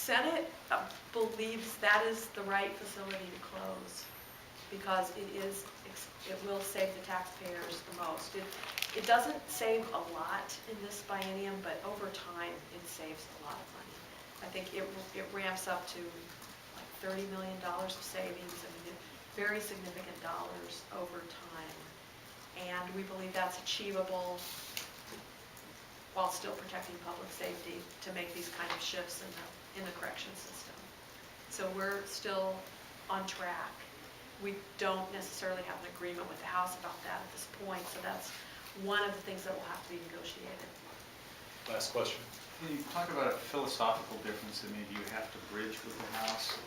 Senate believes that is the right facility to close because it will save the taxpayers the most. It doesn't save a lot in this biennium, but over time it saves a lot of money. I think it ramps up to like $30 million of savings. I mean, very significant dollars over time. And we believe that's achievable while still protecting public safety to make these kind of shifts in the correction system. So we're still on track. We don't necessarily have an agreement with the House about that at this point, so that's one of the things that will have to be negotiated. Last question. Can you talk about a philosophical difference that maybe you have to bridge with the House?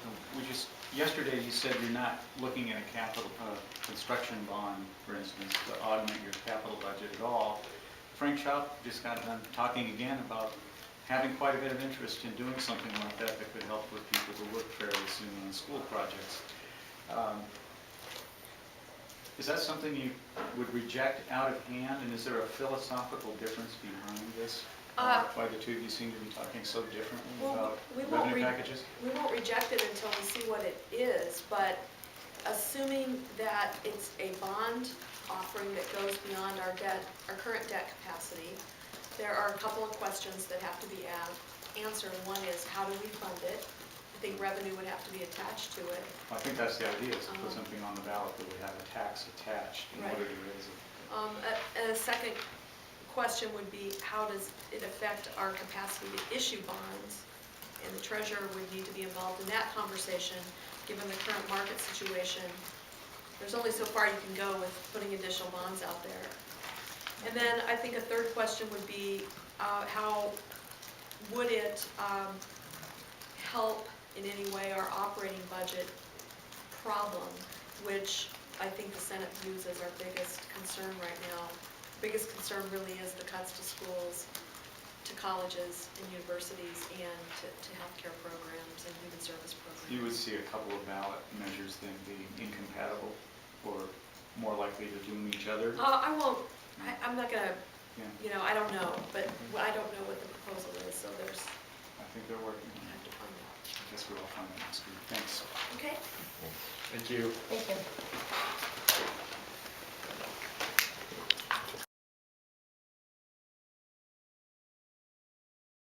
Yesterday you said you're not looking at a capital construction bond, for instance, to augment your capital budget at all. Frank Schaub just got done talking again about having quite a bit of interest in doing something like that that could help with people who work fairly soon on school projects. Is that something you would reject out of hand, and is there a philosophical difference behind this? Why the two of you seem to be talking so differently about revenue packages? We won't reject it until we see what it is, but assuming that it's a bond offering that goes beyond our current debt capacity, there are a couple of questions that have to be answered. One is, how do we fund it? I think revenue would have to be attached to it. Well, I think that's the idea, is to put something on the ballot that would have a tax attached in order to raise it. And a second question would be, how does it affect our capacity to issue bonds? And the treasurer would need to be involved in that conversation, given the current market situation. There's only so far you can go with putting additional bonds out there. And then I think a third question would be, how would it help in any way our operating budget problem, which I think the Senate views as our biggest concern right now. The biggest concern really is the cuts to schools, to colleges and universities, and to healthcare programs and human service programs. You would see a couple of ballot measures then being incompatible or more likely to doom each other? I won't, I'm not going to, I don't know, but I don't know what the proposal is, so there's... I think they're working on it. I have to find out. I guess we'll all find out next week. Thanks. Okay. Thank you. Thank you.